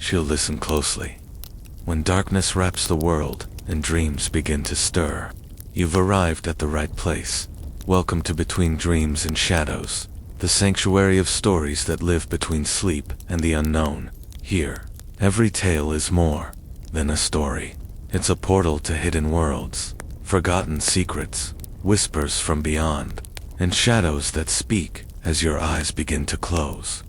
she'll listen closely. When darkness wraps the world and dreams begin to stir, you've arrived at the right place. Welcome to Between Dreams and Shadows, the sanctuary of stories that live between sleep and the unknown. Here, every tale is more than a story. It's a portal to hidden worlds, forgotten secrets, whispers from beyond, and shadows that speak as your eyes begin to close.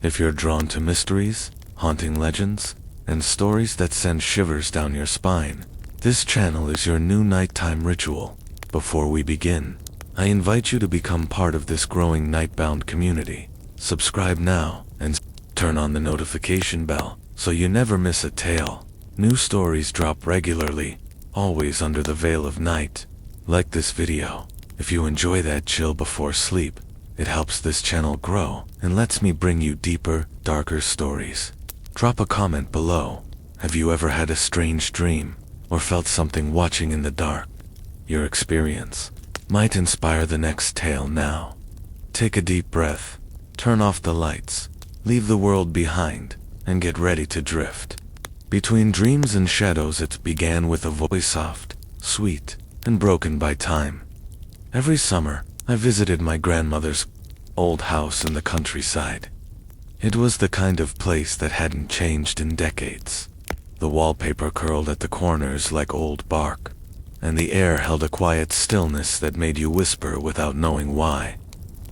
If you're drawn to mysteries, haunting legends, and stories that send shivers down your spine, this channel is your new nighttime ritual. Before we begin, I invite you to become part of this growing nightbound community. Subscribe now and turn on the notification bell so you never miss a tale. New stories drop regularly, always under the veil of night. Like this video if you enjoy that chill before sleep. It helps this channel grow and lets me bring you deeper, darker stories. Drop a comment below. Have you ever had a strange dream or felt something watching in the dark? Your experience might inspire the next tale now. Take a deep breath, turn off the lights, leave the world behind, and get ready to drift. Between Dreams and Shadows, it began with a voice soft, sweet, and broken by time. Every summer, I visited my grandmother's old house in the countryside. It was the kind of place that hadn't changed in decades. The wallpaper curled at the corners like old bark, and the air held a quiet stillness that made you whisper without knowing why.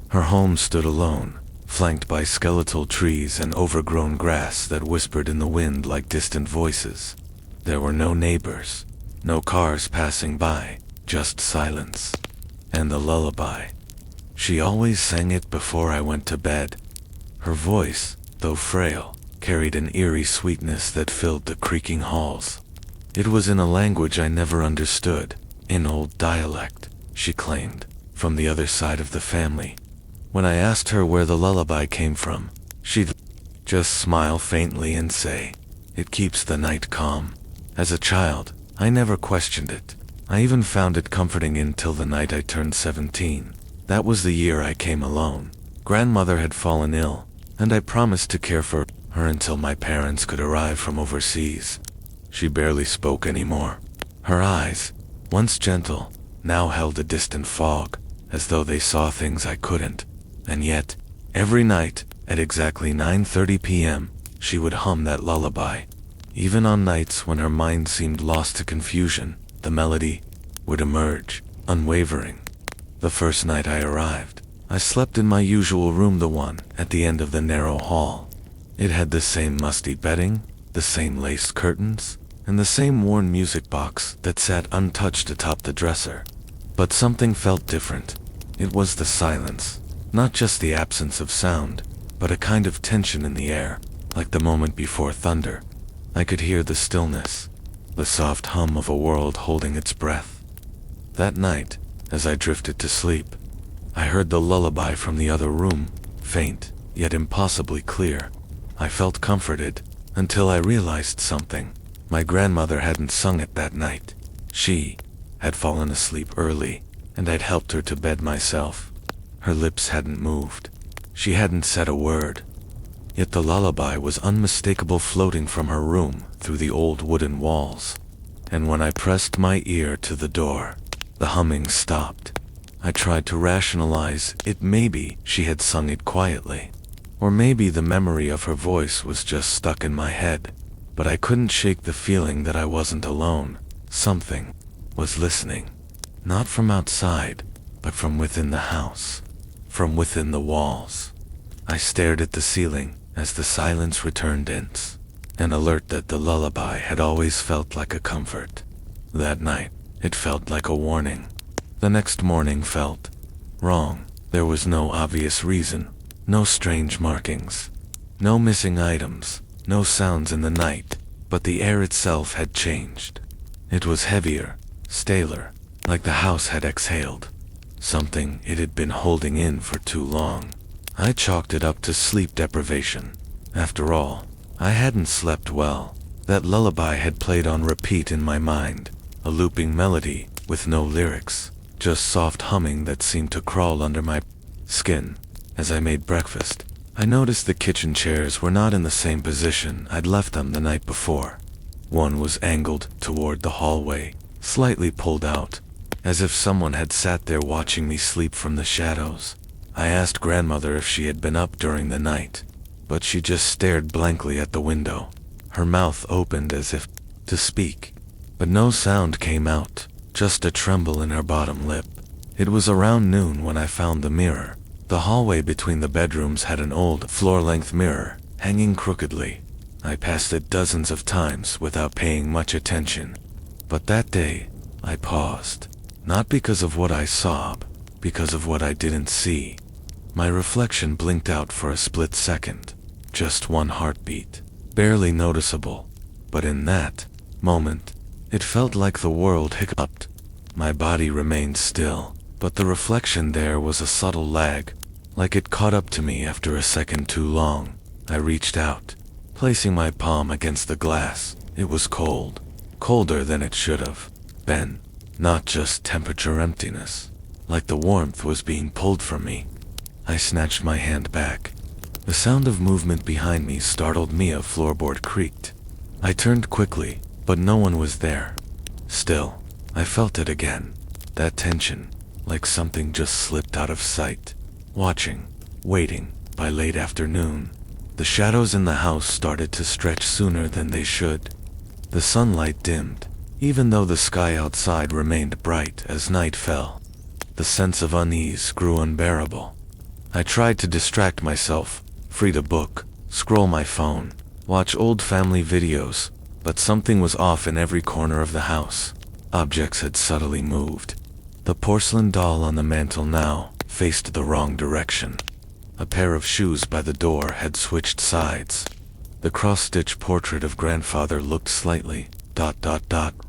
Her home stood alone, flanked by skeletal trees and overgrown grass that whispered in the wind like distant voices. There were no neighbors, no cars passing by, just silence. And the lullaby. She always sang it before I went to bed. Her voice, though frail, carried an eerie sweetness that filled the creaking halls. It was in a language I never understood, in old dialect, she claimed, from the other side of the family. When I asked her where the lullaby came from, she'd just smile faintly and say, "It keeps the night calm." As a child, I never questioned it. I even found it comforting until the night I turned 17. That was the year I came alone. Grandmother had fallen ill, and I promised to care for her until my parents could arrive from overseas. She barely spoke anymore. Her eyes, once gentle, now held a distant fog, as though they saw things I couldn't. And yet, every night, at exactly 9:30 p.m., she would hum that lullaby. Even on nights when her mind seemed lost to confusion, the melody would emerge, unwavering. The first night I arrived, I slept in my usual room, the one at the end of the narrow hall. It had the same musty bedding, the same lace curtains, and the same worn music box that sat untouched atop the dresser. But something felt different. It was the silence, not just the absence of sound, but a kind of tension in the air, like the moment before thunder. I could hear the stillness, the soft hum of a world holding its breath. That night, as I drifted to sleep, I heard the lullaby from the other room, faint, yet impossibly clear. I felt comforted, until I realized something. My grandmother hadn't sung it that night. She had fallen asleep early, and I'd helped her to bed myself. Her lips hadn't moved. She hadn't said a word. Yet the lullaby was unmistakable, floating from her room through the old wooden walls. And when I pressed my ear to the door, the humming stopped. I tried to rationalize it. Maybe she had sung it quietly, or maybe the memory of her voice was just stuck in my head. But I couldn't shake the feeling that I wasn't alone. Something was listening, not from outside, but from within the house, from within the walls. I stared at the ceiling as the silence returned, dense and alert that the lullaby had always felt like a comfort. That night, it felt like a warning. The next morning felt wrong. There was no obvious reason, no strange markings, no missing items, no sounds in the night, but the air itself had changed. It was heavier, staler, like the house had exhaled something it had been holding in for too long. I chalked it up to sleep deprivation. After all, I hadn't slept well. That lullaby had played on repeat in my mind, a looping melody with no lyrics, just soft humming that seemed to crawl under my skin. As I made breakfast, I noticed the kitchen chairs were not in the same position I'd left them the night before. One was angled toward the hallway, slightly pulled out, as if someone had sat there watching me sleep from the shadows. I asked grandmother if she had been up during the night, but she just stared blankly at the window. Her mouth opened as if to speak, but no sound came out, just a tremble in her bottom lip. It was around noon when I found the mirror. The hallway between the bedrooms had an old, floor-length mirror, hanging crookedly. I passed it dozens of times without paying much attention. But that day, I paused. Not because of what I saw, because of what I didn't see. My reflection blinked out for a split second. Just one heartbeat. Barely noticeable. But in that moment, it felt like the world hiccuped. My body remained still, but the reflection there was a subtle lag, like it caught up to me after a second too long. I reached out, placing my palm against the glass. It was cold. Colder than it should have been. Not just temperature emptiness. Like the warmth was being pulled from me. I snatched my hand back. The sound of movement behind me startled me. A floorboard creaked. I turned quickly, but no one was there. Still, I felt it again. That tension, like something just slipped out of sight. Watching, waiting. By late afternoon, the shadows in the house started to stretch sooner than they should. The sunlight dimmed, even though the sky outside remained bright as night fell. The sense of unease grew unbearable. I tried to distract myself, read a book, scroll my phone, watch old family videos, but something was off in every corner of the house. Objects had subtly moved. The porcelain doll on the mantel now faced the wrong direction. A pair of shoes by the door had switched sides. The cross-stitch portrait of grandfather looked slightly,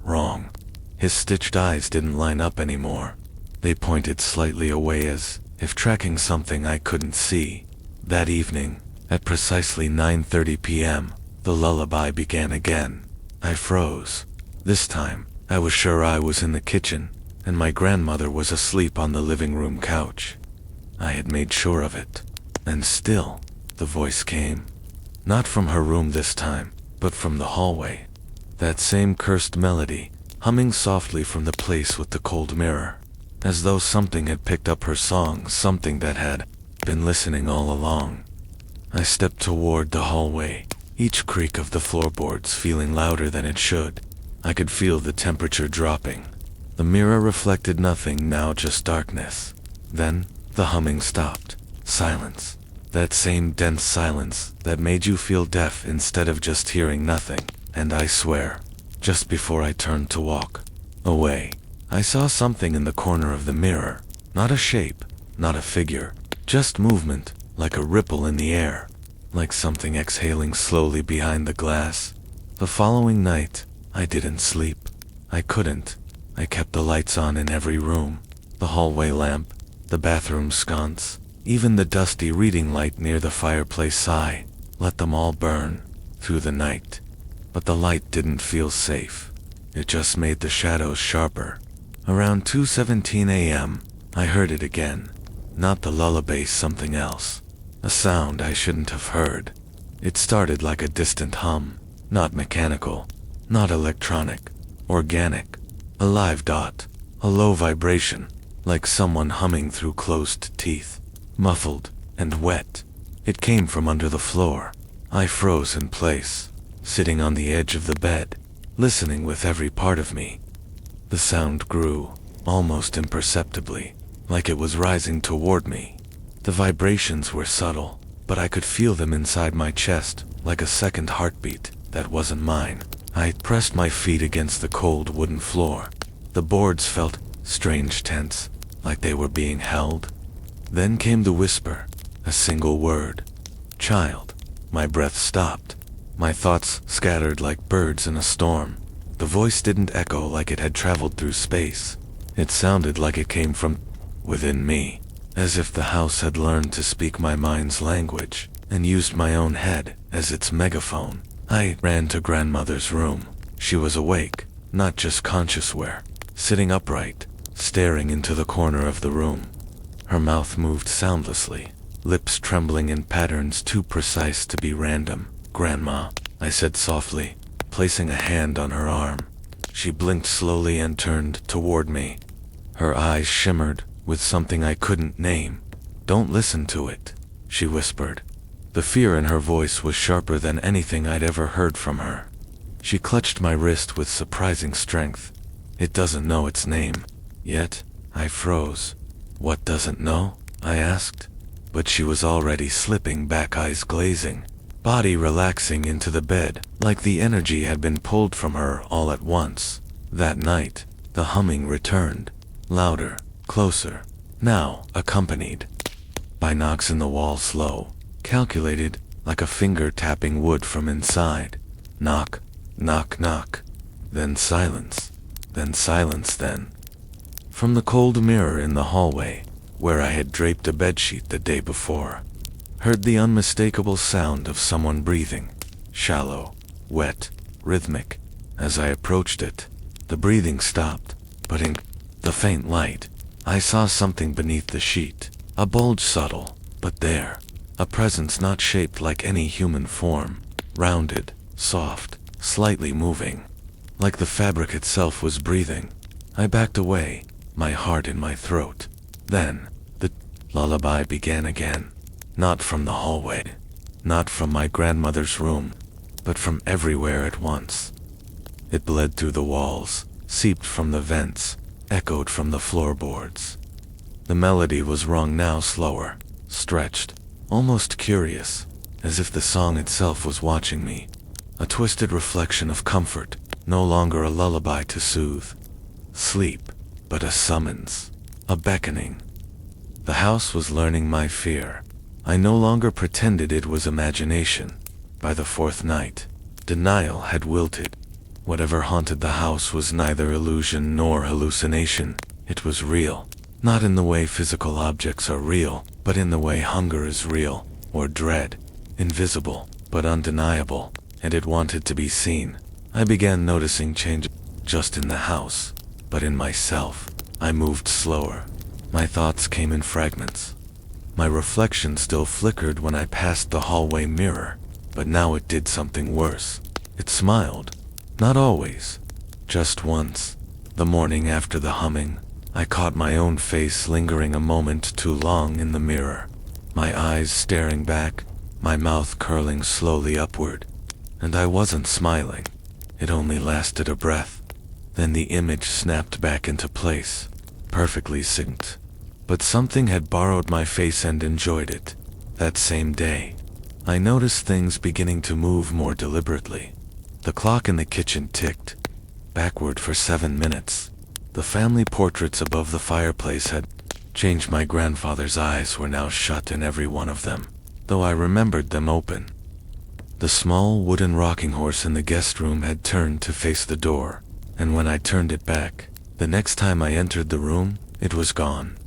wrong. His stitched eyes didn't line up anymore. They pointed slightly away as if tracking something I couldn't see. That evening, at precisely 9:30 p.m., the lullaby began again. I froze. This time, I was sure I was in the kitchen, and my grandmother was asleep on the living room couch. I had made sure of it. And still, the voice came. Not from her room this time, but from the hallway. That same cursed melody, humming softly from the place with the cold mirror. As though something had picked up her song, something that had been listening all along. I stepped toward the hallway, each creak of the floorboards feeling louder than it should. I could feel the temperature dropping. The mirror reflected nothing, now just darkness. Then, the humming stopped. Silence. That same dense silence that made you feel deaf instead of just hearing nothing. And I swear, just before I turned to walk away, I saw something in the corner of the mirror. Not a shape, not a figure, just movement, like a ripple in the air. Like something exhaling slowly behind the glass. The following night, I didn't sleep. I couldn't. I kept the lights on in every room. The hallway lamp, the bathroom sconce, even the dusty reading light near the fireplace. I let them all burn through the night. But the light didn't feel safe. It just made the shadows sharper. Around 2:17 a.m., I heard it again. Not the lullaby, something else. A sound I shouldn't have heard. It started like a distant hum, not mechanical, not electronic, organic. A live dot, a low vibration, like someone humming through closed teeth. Muffled and wet. It came from under the floor. I froze in place, sitting on the edge of the bed, listening with every part of me. The sound grew, almost imperceptibly, like it was rising toward me. The vibrations were subtle, but I could feel them inside my chest, like a second heartbeat that wasn't mine. I pressed my feet against the cold wooden floor. The boards felt strange tense, like they were being held. Then came the whisper, a single word. Child. My breath stopped. My thoughts scattered like birds in a storm. The voice didn't echo like it had traveled through space. It sounded like it came from within me, as if the house had learned to speak my mind's language, and used my own head as its megaphone. I ran to grandmother's room. She was awake, not just conscious-aware, sitting upright, staring into the corner of the room. Her mouth moved soundlessly, lips trembling in patterns too precise to be random. "Grandma," I said softly, placing a hand on her arm. She blinked slowly and turned toward me. Her eyes shimmered with something I couldn't name. "Don't listen to it," she whispered. The fear in her voice was sharper than anything I'd ever heard from her. She clutched my wrist with surprising strength. "It doesn't know its name yet." I froze. "What doesn't know?" I asked. But she was already slipping back, eyes glazing, body relaxing into the bed, like the energy had been pulled from her all at once. That night, the humming returned, louder, closer, now accompanied by knocks in the wall, slow, calculated, like a finger tapping wood from inside. Knock, knock, knock. Then silence, then silence, then. From the cold mirror in the hallway, where I had draped a bedsheet the day before, heard the unmistakable sound of someone breathing, shallow, wet, rhythmic. As I approached it, the breathing stopped, but in the faint light, I saw something beneath the sheet, a bulge, subtle, but there, a presence not shaped like any human form, rounded, soft, slightly moving, like the fabric itself was breathing. I backed away, my heart in my throat. Then, the lullaby began again, not from the hallway, not from my grandmother's room, but from everywhere at once. It bled through the walls, seeped from the vents, echoed from the floorboards. The melody was rung now slower, stretched, almost curious, as if the song itself was watching me, a twisted reflection of comfort, no longer a lullaby to soothe sleep, but a summons, a beckoning. The house was learning my fear. I no longer pretended it was imagination. By the fourth night, denial had wilted. Whatever haunted the house was neither illusion nor hallucination. It was real. Not in the way physical objects are real, but in the way hunger is real, or dread, invisible, but undeniable, and it wanted to be seen. I began noticing change, just in the house, but in myself. I moved slower. My thoughts came in fragments. My reflection still flickered when I passed the hallway mirror, but now it did something worse. It smiled. Not always. Just once. The morning after the humming, I caught my own face lingering a moment too long in the mirror. My eyes staring back, my mouth curling slowly upward. And I wasn't smiling. It only lasted a breath. Then the image snapped back into place, perfectly synced. But something had borrowed my face and enjoyed it. That same day, I noticed things beginning to move more deliberately. The clock in the kitchen ticked backward for 7 minutes. The family portraits above the fireplace had changed. My grandfather's eyes were now shut in every one of them, though I remembered them open. The small wooden rocking horse in the guest room had turned to face the door, and when I turned it back, the next time I entered the room, it was gone.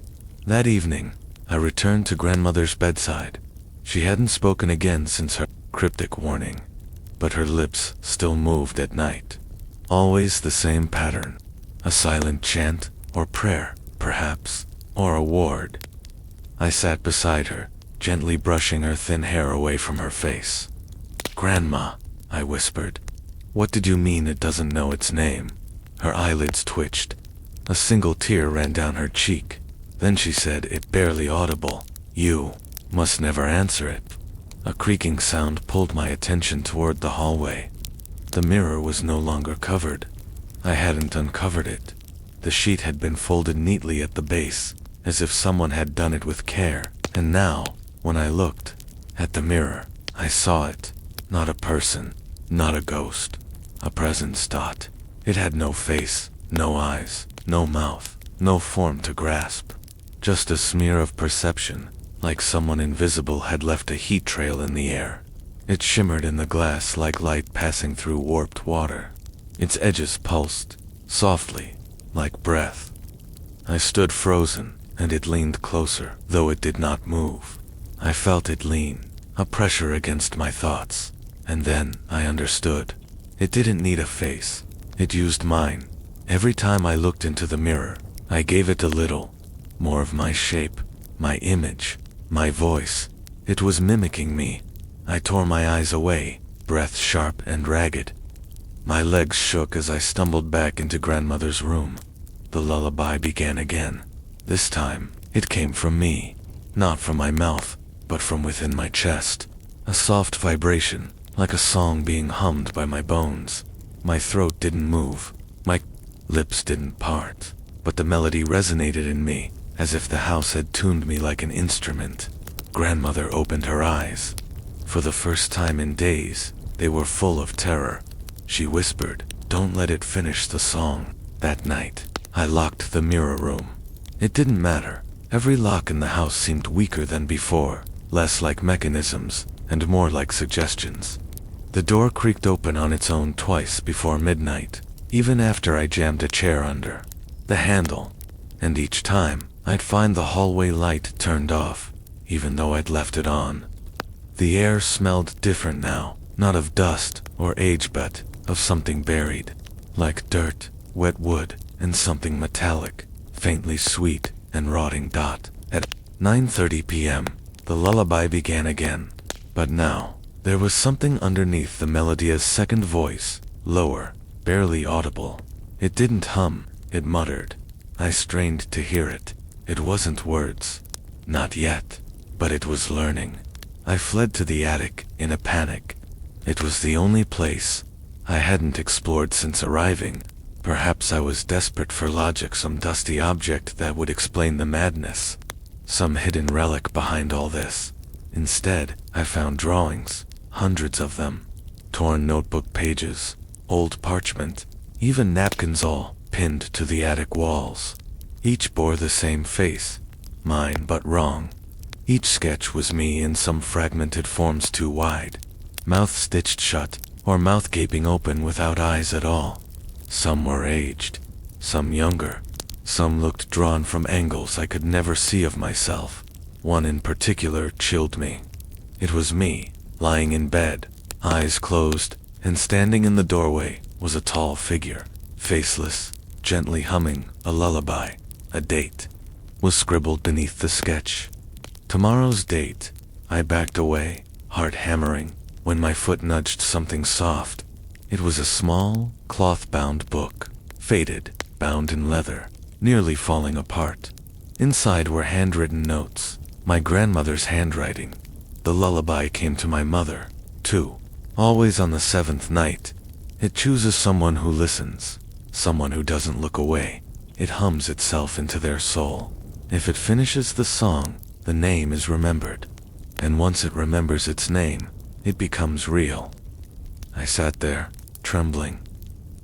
That evening, I returned to grandmother's bedside. She hadn't spoken again since her cryptic warning, but her lips still moved at night. Always the same pattern. A silent chant, or prayer, perhaps, or a word. I sat beside her, gently brushing her thin hair away from her face. "Grandma," I whispered. "What did you mean it doesn't know its name?" Her eyelids twitched. A single tear ran down her cheek. Then she said, it barely audible, "You must never answer it." A creaking sound pulled my attention toward the hallway. The mirror was no longer covered. I hadn't uncovered it. The sheet had been folded neatly at the base, as if someone had done it with care. And now, when I looked at the mirror, I saw it. Not a person, not a ghost. A presence. It had no face, no eyes, no mouth, no form to grasp. Just a smear of perception, like someone invisible had left a heat trail in the air. It shimmered in the glass like light passing through warped water. Its edges pulsed, softly, like breath. I stood frozen, and it leaned closer, though it did not move. I felt it lean, a pressure against my thoughts. And then I understood. It didn't need a face. It used mine. Every time I looked into the mirror, I gave it a little more of my shape, my image. My voice. It was mimicking me. I tore my eyes away, breath sharp and ragged. My legs shook as I stumbled back into grandmother's room. The lullaby began again. This time, it came from me. Not from my mouth, but from within my chest. A soft vibration, like a song being hummed by my bones. My throat didn't move. My lips didn't part. But the melody resonated in me, as if the house had tuned me like an instrument. Grandmother opened her eyes. For the first time in days, they were full of terror. She whispered, "Don't let it finish the song." That night, I locked the mirror room. It didn't matter. Every lock in the house seemed weaker than before, less like mechanisms, and more like suggestions. The door creaked open on its own twice before midnight, even after I jammed a chair under the handle. And each time, I'd find the hallway light turned off, even though I'd left it on. The air smelled different now, not of dust or age but of something buried, like dirt, wet wood, and something metallic, faintly sweet and rotting. At 9:30 p.m., the lullaby began again, but now, there was something underneath the melody's second voice, lower, barely audible. It didn't hum, it muttered. I strained to hear it. It wasn't words. Not yet. But it was learning. I fled to the attic, in a panic. It was the only place I hadn't explored since arriving. Perhaps I was desperate for logic, some dusty object that would explain the madness. Some hidden relic behind all this. Instead, I found drawings, hundreds of them. Torn notebook pages, old parchment, even napkins, all pinned to the attic walls. Each bore the same face, mine but wrong. Each sketch was me in some fragmented forms too wide, mouth stitched shut, or mouth gaping open without eyes at all. Some were aged, some younger, some looked drawn from angles I could never see of myself. One in particular chilled me. It was me, lying in bed, eyes closed, and standing in the doorway was a tall figure, faceless, gently humming a lullaby. A date was scribbled beneath the sketch. Tomorrow's date. I backed away, heart hammering, when my foot nudged something soft. It was a small, cloth-bound book, faded, bound in leather, nearly falling apart. Inside were handwritten notes, my grandmother's handwriting. The lullaby came to my mother, too. Always on the seventh night. It chooses someone who listens, someone who doesn't look away. It hums itself into their soul. If it finishes the song, the name is remembered. And once it remembers its name, it becomes real. I sat there, trembling.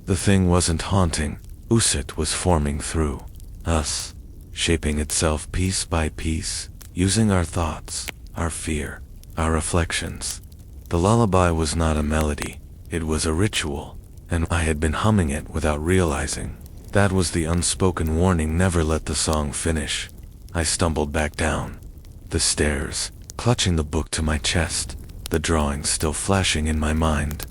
The thing wasn't haunting. Usit was forming through us, shaping itself piece by piece, using our thoughts, our fear, our reflections. The lullaby was not a melody, it was a ritual, and I had been humming it without realizing. That was the unspoken warning, never let the song finish. I stumbled back down the stairs, clutching the book to my chest, the drawings still flashing in my mind.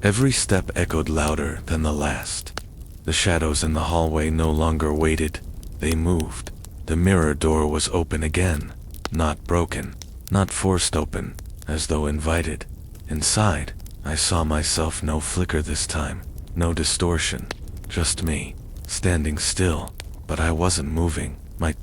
Every step echoed louder than the last. The shadows in the hallway no longer waited, they moved. The mirror door was open again, not broken, not forced open, as though invited. Inside, I saw myself, no flicker this time, no distortion, just me, standing still, but I wasn't moving. My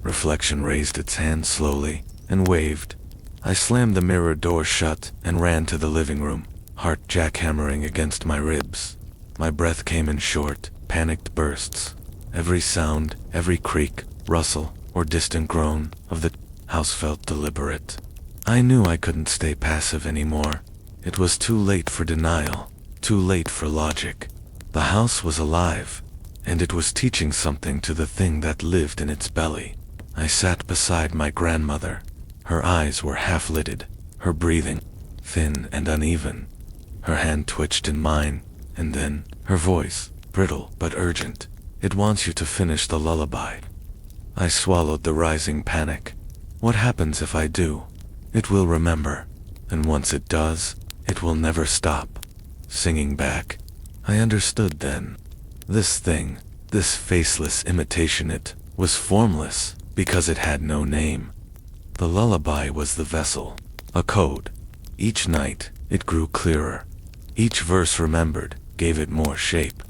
reflection raised its hand slowly and waved. I slammed the mirror door shut and ran to the living room, heart jackhammering against my ribs. My breath came in short, panicked bursts. Every sound, every creak, rustle, or distant groan of the house felt deliberate. I knew I couldn't stay passive anymore. It was too late for denial, too late for logic. The house was alive, and it was teaching something to the thing that lived in its belly. I sat beside my grandmother. Her eyes were half-lidded, her breathing thin and uneven. Her hand twitched in mine, and then, her voice, brittle but urgent. "It wants you to finish the lullaby." I swallowed the rising panic. What happens if I do? It will remember, and once it does, it will never stop singing back. I understood then. This thing, this faceless imitation, it was formless because it had no name. The lullaby was the vessel, a code. Each night, it grew clearer. Each verse remembered, gave it more shape.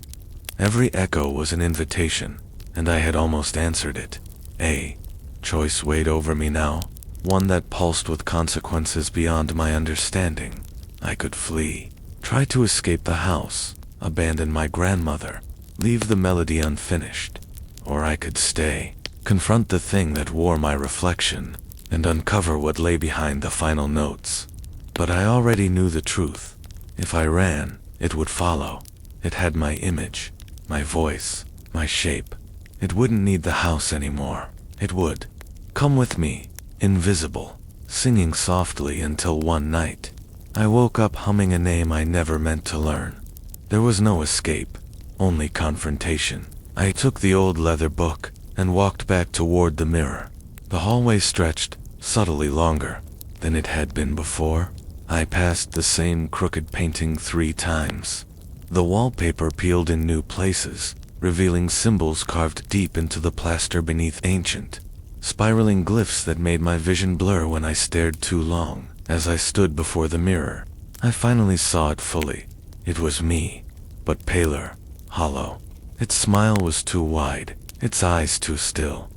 Every echo was an invitation, and I had almost answered it. A choice weighed over me now, one that pulsed with consequences beyond my understanding. I could flee, try to escape the house, abandon my grandmother, leave the melody unfinished. Or I could stay, confront the thing that wore my reflection, and uncover what lay behind the final notes. But I already knew the truth. If I ran, it would follow. It had my image, my voice, my shape. It wouldn't need the house anymore. It would come with me, invisible, singing softly until one night, I woke up humming a name I never meant to learn. There was no escape, only confrontation. I took the old leather book and walked back toward the mirror. The hallway stretched, subtly longer than it had been before. I passed the same crooked painting 3 times. The wallpaper peeled in new places, revealing symbols carved deep into the plaster beneath ancient, spiraling glyphs that made my vision blur when I stared too long. As I stood before the mirror, I finally saw it fully. It was me, but paler, hollow. Its smile was too wide, its eyes too still.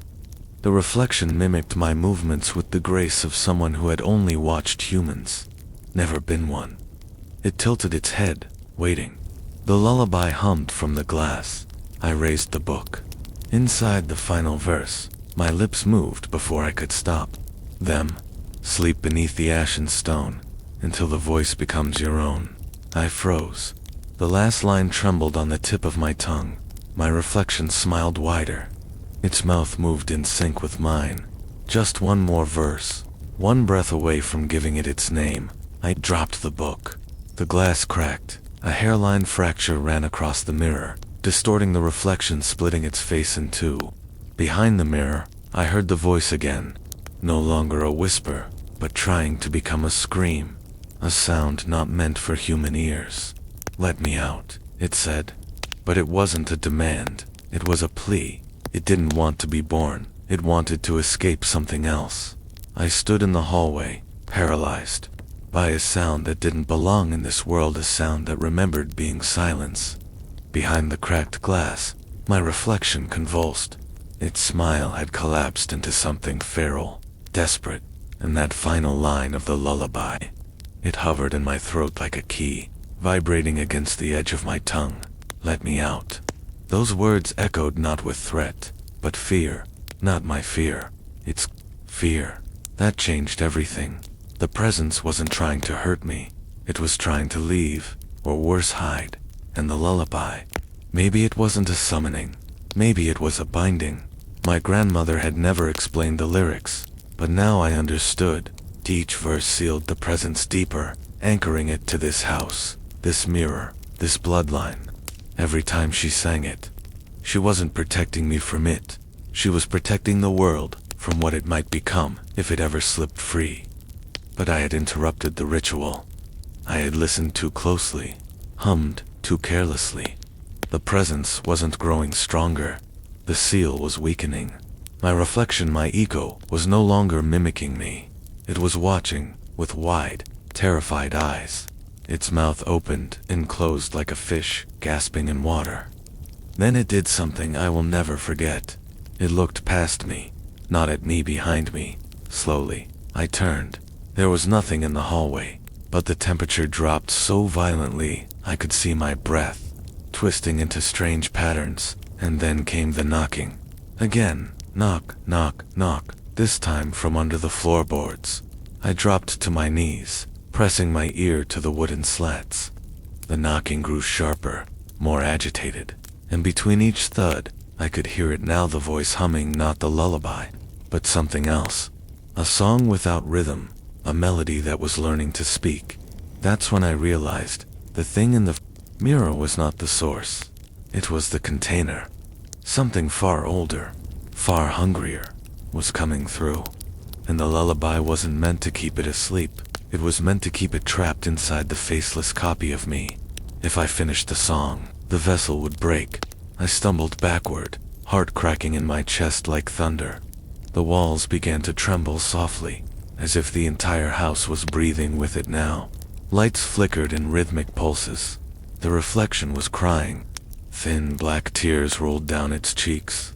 The reflection mimicked my movements with the grace of someone who had only watched humans, never been one. It tilted its head, waiting. The lullaby hummed from the glass. I raised the book. Inside the final verse, my lips moved before I could stop. Them. Sleep beneath the ashen stone, until the voice becomes your own. I froze. The last line trembled on the tip of my tongue. My reflection smiled wider. Its mouth moved in sync with mine. Just one more verse, one breath away from giving it its name. I dropped the book. The glass cracked. A hairline fracture ran across the mirror, distorting the reflection, splitting its face in two. Behind the mirror, I heard the voice again. No longer a whisper, but trying to become a scream. A sound not meant for human ears. "Let me out," it said. But it wasn't a demand. It was a plea. It didn't want to be born. It wanted to escape something else. I stood in the hallway, paralyzed by a sound that didn't belong in this world, a sound that remembered being silence. Behind the cracked glass, my reflection convulsed. Its smile had collapsed into something feral, desperate, and that final line of the lullaby. It hovered in my throat like a key, vibrating against the edge of my tongue. "Let me out." Those words echoed not with threat, but fear. Not my fear. Its fear. That changed everything. The presence wasn't trying to hurt me. It was trying to leave, or worse, hide. And the lullaby. Maybe it wasn't a summoning. Maybe it was a binding. My grandmother had never explained the lyrics, but now I understood. Each verse sealed the presence deeper, anchoring it to this house, this mirror, this bloodline. Every time she sang it, she wasn't protecting me from it. She was protecting the world from what it might become if it ever slipped free. But I had interrupted the ritual. I had listened too closely, hummed too carelessly. The presence wasn't growing stronger. The seal was weakening. My reflection, my ego, was no longer mimicking me. It was watching, with wide, terrified eyes. Its mouth opened and closed like a fish, gasping in water. Then it did something I will never forget. It looked past me, not at me behind me. Slowly, I turned. There was nothing in the hallway, but the temperature dropped so violently I could see my breath, twisting into strange patterns, and then came the knocking. Again, knock, knock, knock, this time from under the floorboards. I dropped to my knees, pressing my ear to the wooden slats. The knocking grew sharper, more agitated, and between each thud, I could hear it now, the voice humming not the lullaby, but something else. A song without rhythm, a melody that was learning to speak. That's when I realized the thing in the mirror was not the source. It was the container. Something far older, far hungrier, was coming through. And the lullaby wasn't meant to keep it asleep. It was meant to keep it trapped inside the faceless copy of me. If I finished the song, the vessel would break. I stumbled backward, heart cracking in my chest like thunder. The walls began to tremble softly, as if the entire house was breathing with it now. Lights flickered in rhythmic pulses. The reflection was crying. Thin black tears rolled down its cheeks.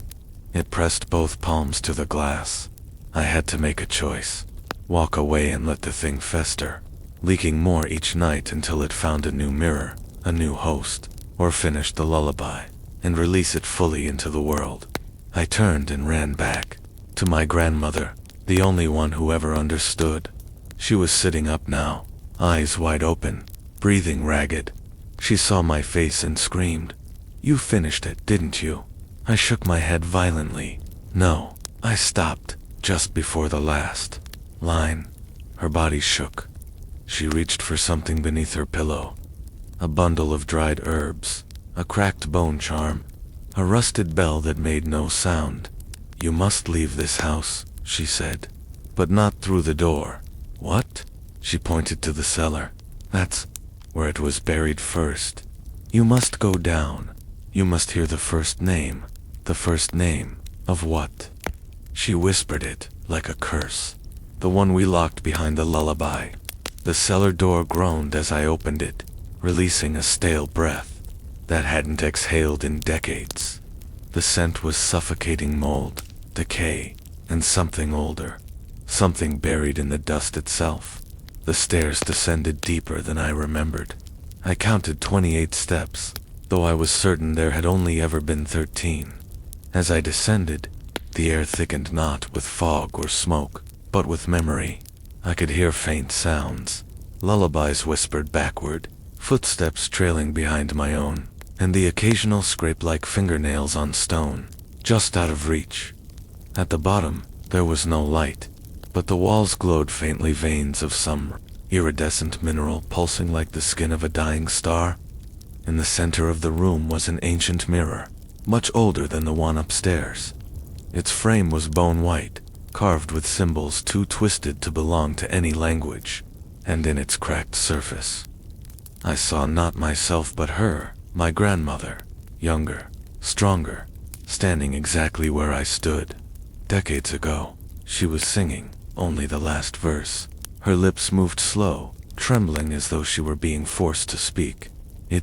It pressed both palms to the glass. I had to make a choice. Walk away and let the thing fester, leaking more each night until it found a new mirror, a new host, or finish the lullaby, and release it fully into the world. I turned and ran back to my grandmother, the only one who ever understood. She was sitting up now, eyes wide open, breathing ragged. She saw my face and screamed, "You finished it, didn't you?" I shook my head violently. No, I stopped, just before the last line. Her body shook. She reached for something beneath her pillow. A bundle of dried herbs, a cracked bone charm, a rusted bell that made no sound. "You must leave this house," she said, "but not through the door." "What?" She pointed to the cellar. "That's where it was buried first. You must go down. You must hear the first name." "The first name of what?" She whispered it, like a curse. "The one we locked behind the lullaby." The cellar door groaned as I opened it, releasing a stale breath that hadn't exhaled in decades. The scent was suffocating mold, decay, and something older. Something buried in the dust itself. The stairs descended deeper than I remembered. I counted 28 steps, though I was certain there had only ever been 13. As I descended, the air thickened not with fog or smoke, but with memory. I could hear faint sounds, lullabies whispered backward, footsteps trailing behind my own, and the occasional scrape like fingernails on stone, just out of reach. At the bottom, there was no light, but the walls glowed faintly, veins of some iridescent mineral pulsing like the skin of a dying star. In the center of the room was an ancient mirror, much older than the one upstairs. Its frame was bone white, carved with symbols too twisted to belong to any language, and in its cracked surface, I saw not myself but her, my grandmother, younger, stronger, standing exactly where I stood. Decades ago, she was singing only the last verse. Her lips moved slow, trembling as though she were being forced to speak.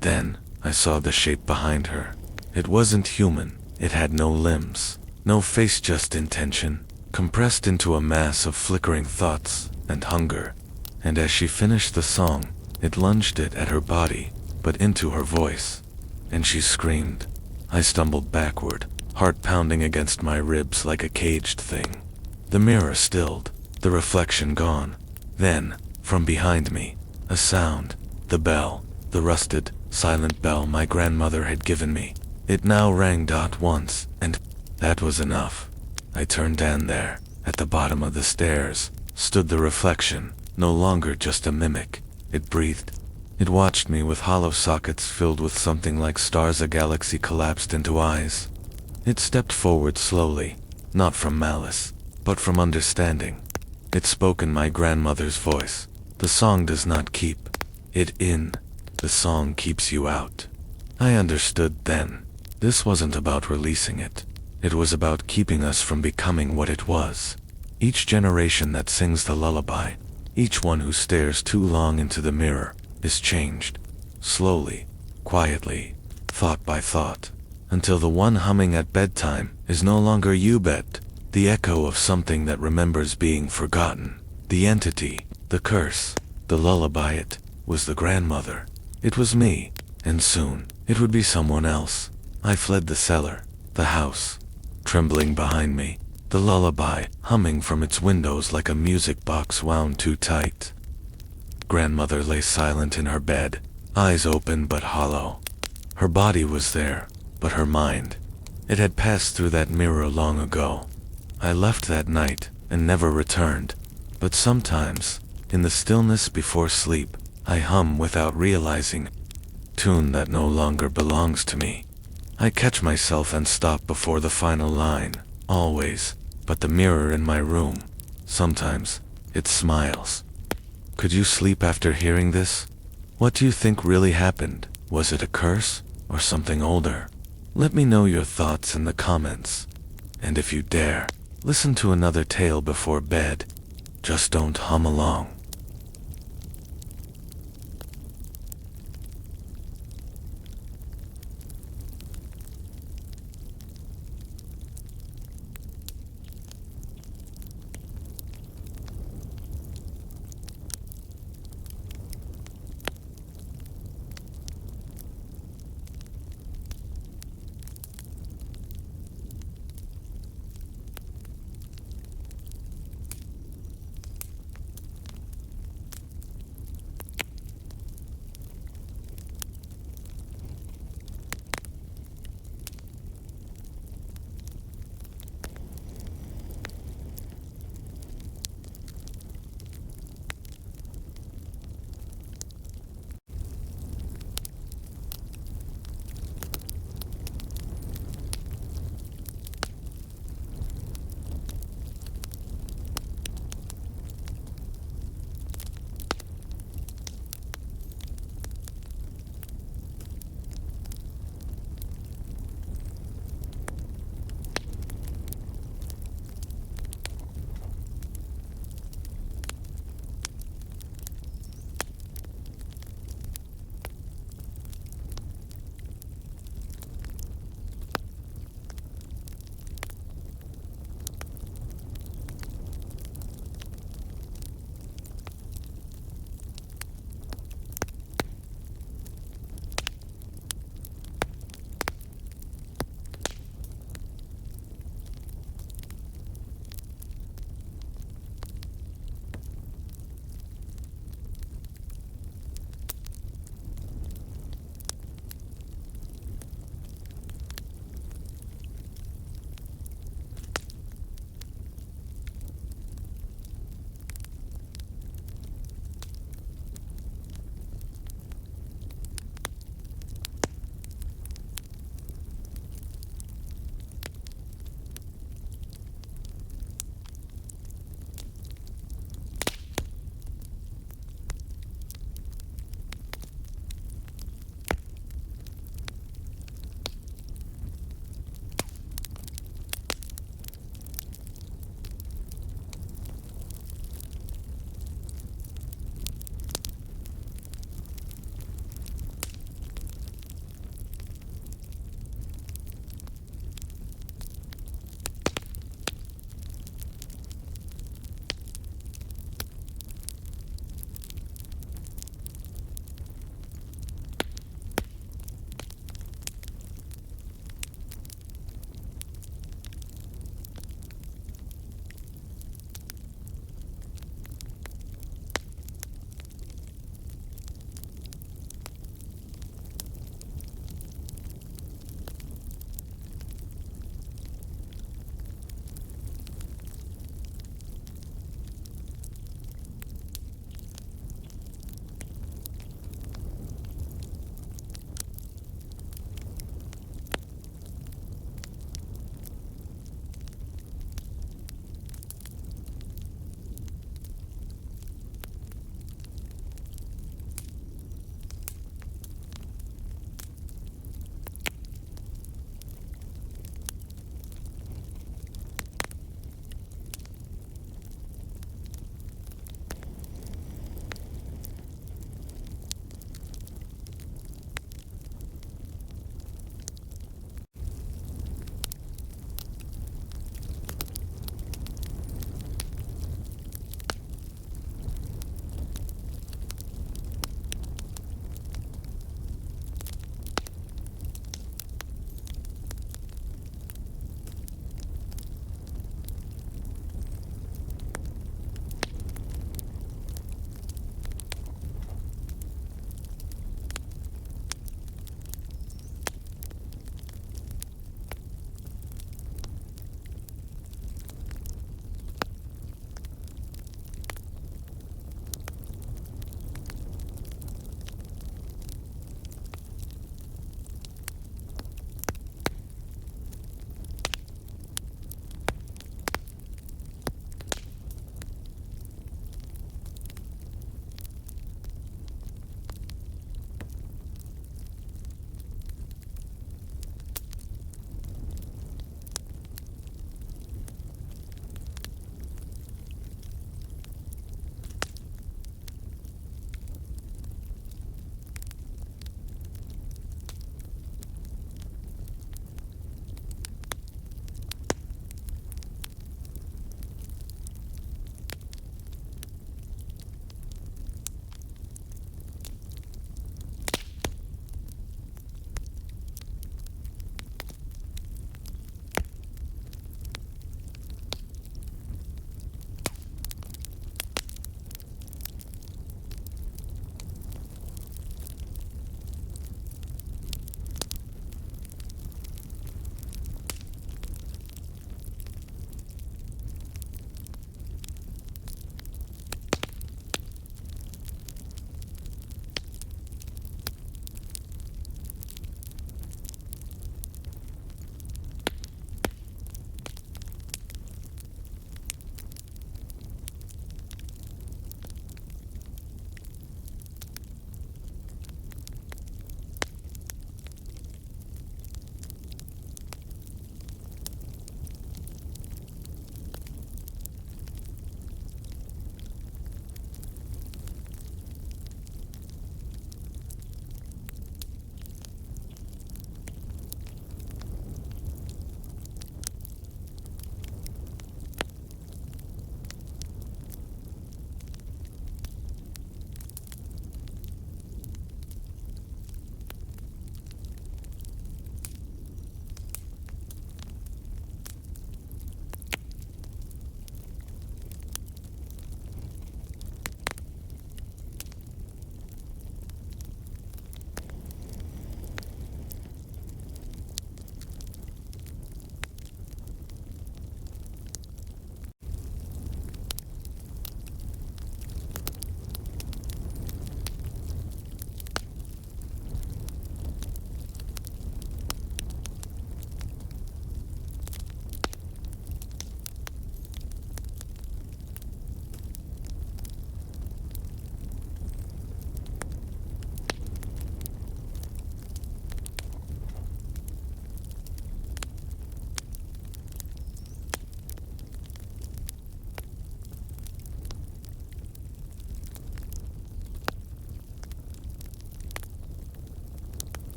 Then, I saw the shape behind her. It wasn't human. It had no limbs, no face, just intention, compressed into a mass of flickering thoughts and hunger. And as she finished the song, it lunged it at her body, but into her voice, and she screamed. I stumbled backward, heart pounding against my ribs like a caged thing. The mirror stilled, the reflection gone. Then, from behind me, a sound, the bell, the rusted, silent bell my grandmother had given me. It now rang once, and that was enough. I turned, and there, at the bottom of the stairs, stood the reflection, no longer just a mimic. It breathed. It watched me with hollow sockets filled with something like stars. A galaxy collapsed into eyes. It stepped forward slowly, not from malice, but from understanding. It spoke in my grandmother's voice. "The song does not keep it in. The song keeps you out." I understood then. This wasn't about releasing it. It was about keeping us from becoming what it was. Each generation that sings the lullaby, each one who stares too long into the mirror, is changed. Slowly, quietly, thought by thought, until the one humming at bedtime is no longer you, bet. The echo of something that remembers being forgotten. The entity, the curse, the lullaby. It was the grandmother. It was me, and soon, it would be someone else. I fled the cellar, the house, trembling behind me, the lullaby humming from its windows like a music box wound too tight. Grandmother lay silent in her bed, eyes open but hollow. Her body was there, but her mind, it had passed through that mirror long ago. I left that night and never returned, but sometimes, in the stillness before sleep, I hum without realizing, tune that no longer belongs to me. I catch myself and stop before the final line, always, but the mirror in my room, sometimes, it smiles. Could you sleep after hearing this? What do you think really happened? Was it a curse, or something older? Let me know your thoughts in the comments. And if you dare, Listen to another tale before bed. Just don't hum along.